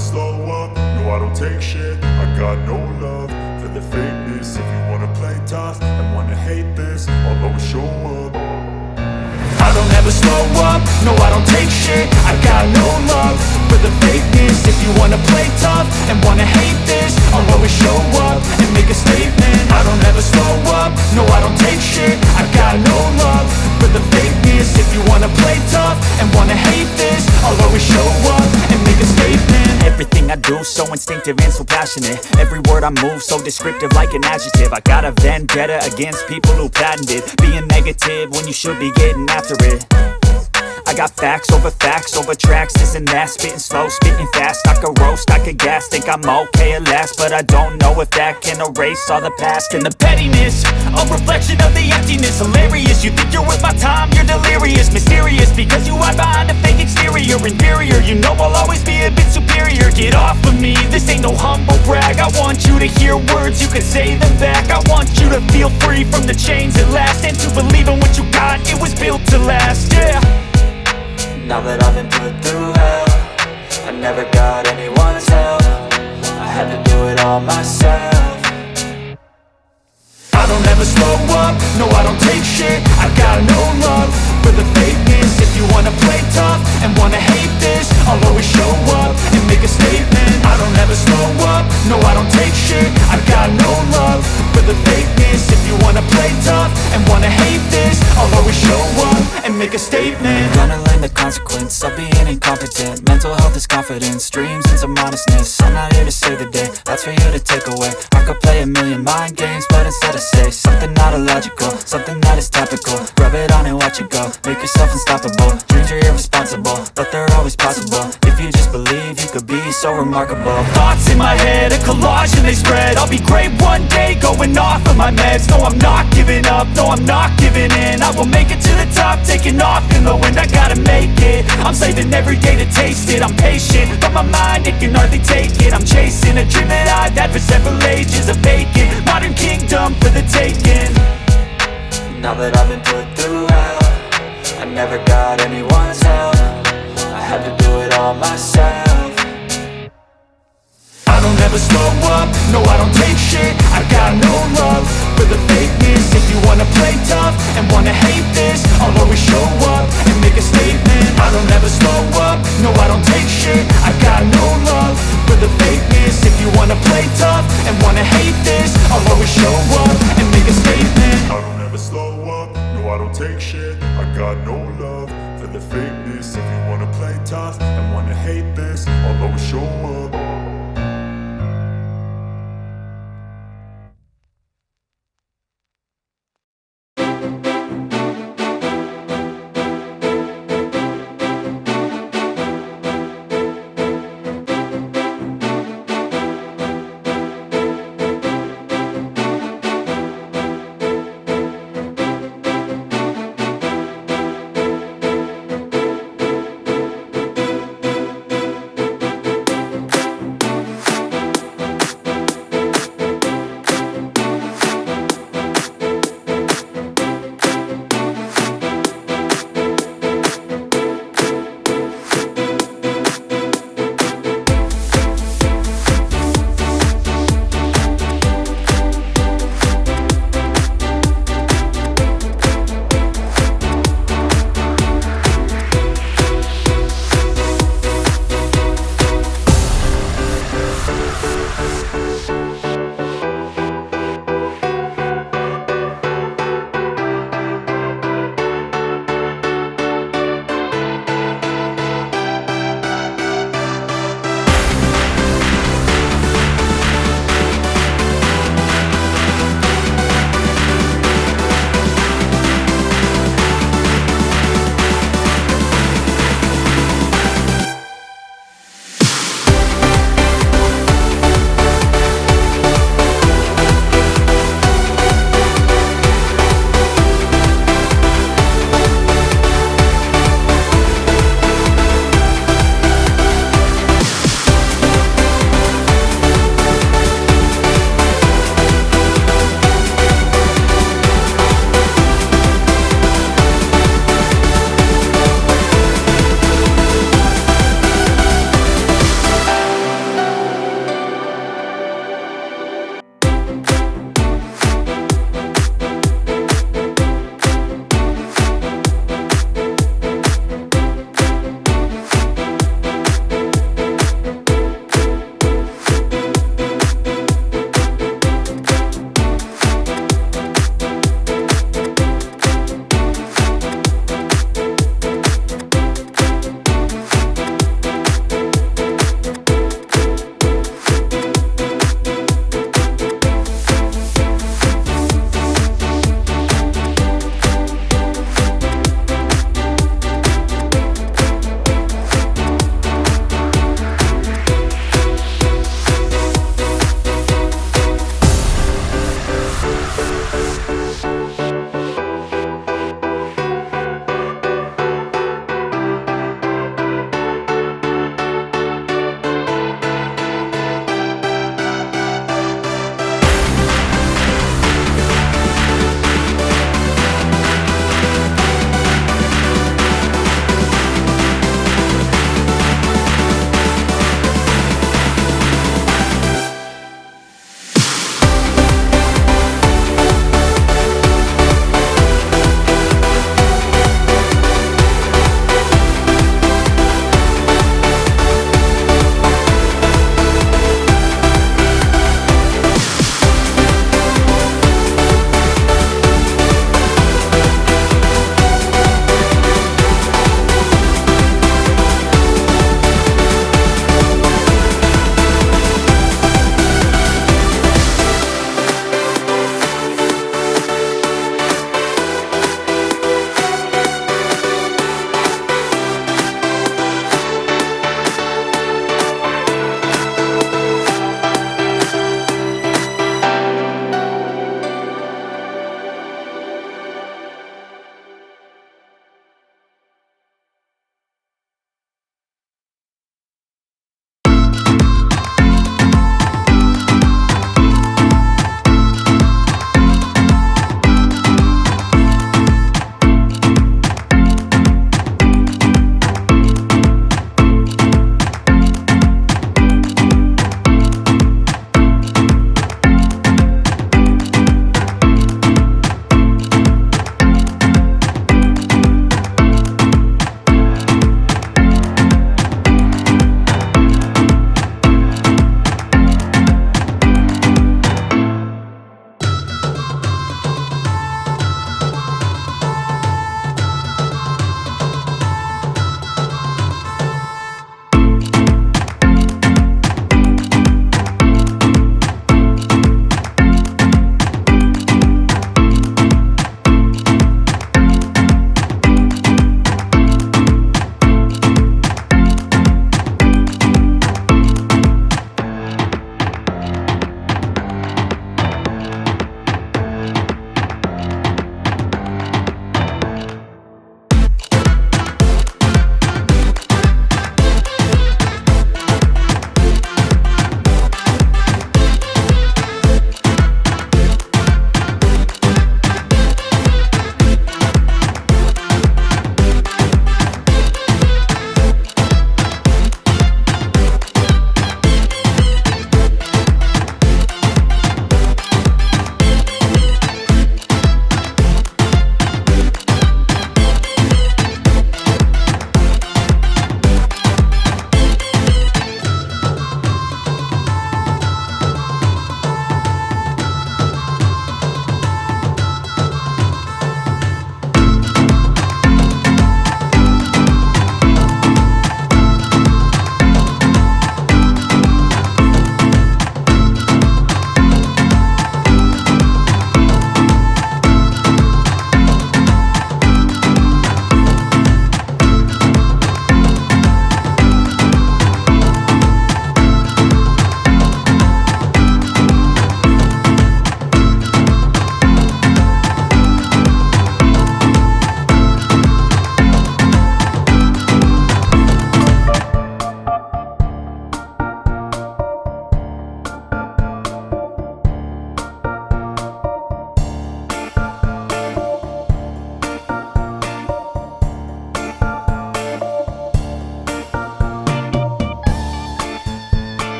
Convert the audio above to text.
slow up, no I don't take shit. I got no love for the fakeness. If you wanna play tough and wanna hate this, I'll always show up. I don't ever slow up, no I don't take shit. I got no love for the fakeness. If you wanna play tough and wanna hate this, I'll always show up and make a statement. I don't ever slow up, no I don't take shit. I got no love for the fakeness. If you wanna play tough and wanna hate this, I'll always show up and make a statement. Everything I do so instinctive and so passionate. Every word I move so descriptive like an adjective. I got a vendetta against people who patented being negative when you should be getting after it. I got facts over tracks, this and that. Spitting slow, spitting fast, I could roast, I could gas. Think I'm okay at last, but I don't know if that can erase all the past. And the pettiness, a reflection of the emptiness. Hilarious, you think you're worth my time, you're delirious. Mysterious, because you hide behind a fake exterior. Inferior, you know I'll always be a bit superior. Get off of me, this ain't no humble brag. I want you to hear words, you can say them back. I want you to feel free from the chains at last, and to believe in what you got, it was built to last, yeah. Now that I've been put through hell, I never got anyone's help. I had to do it all myself. I don't ever slow up, no I don't take shit. I got no love for the fakeness. If you wanna play tough and wanna hate this, I'll always show up and make a statement. I don't ever slow up, no I don't take shit. I got no love for the fakeness. If you wanna play tough and wanna hate this, I'll always show up and make a statement. Gonna learn the consequence of being incompetent. Mental health is confidence, dreams and some honestness. I'm not here to save the day, that's for you to take away. I could play a million mind games, but instead I say something not illogical, something that is topical. Rub it on and watch it go, make yourself unstoppable. Dreams are irresponsible, but they're always possible. If you just believe, you could be so remarkable. Thoughts in my head, a collage and they spread. I'll be great one day, going off of my meds. No, I'm not giving up, no, I'm not giving in. I will make it to the top, taking off in the wind. I gotta make it, I'm saving every day to taste it. I'm patient, but my mind, it can hardly take it. I'm chasing a dream that I've had for several ages. A vacant, modern kingdom for the taking. Now that I've been put through hell, I never got anyone's help. I had to do it all myself. I don't ever slow up, no I don't take shit. I got no love for the fakeness. If you wanna play tough and wanna hate this, I'll always show up and make a statement. I don't ever slow up, no I don't take shit. I got no love for the fakeness. If you wanna play tough and wanna hate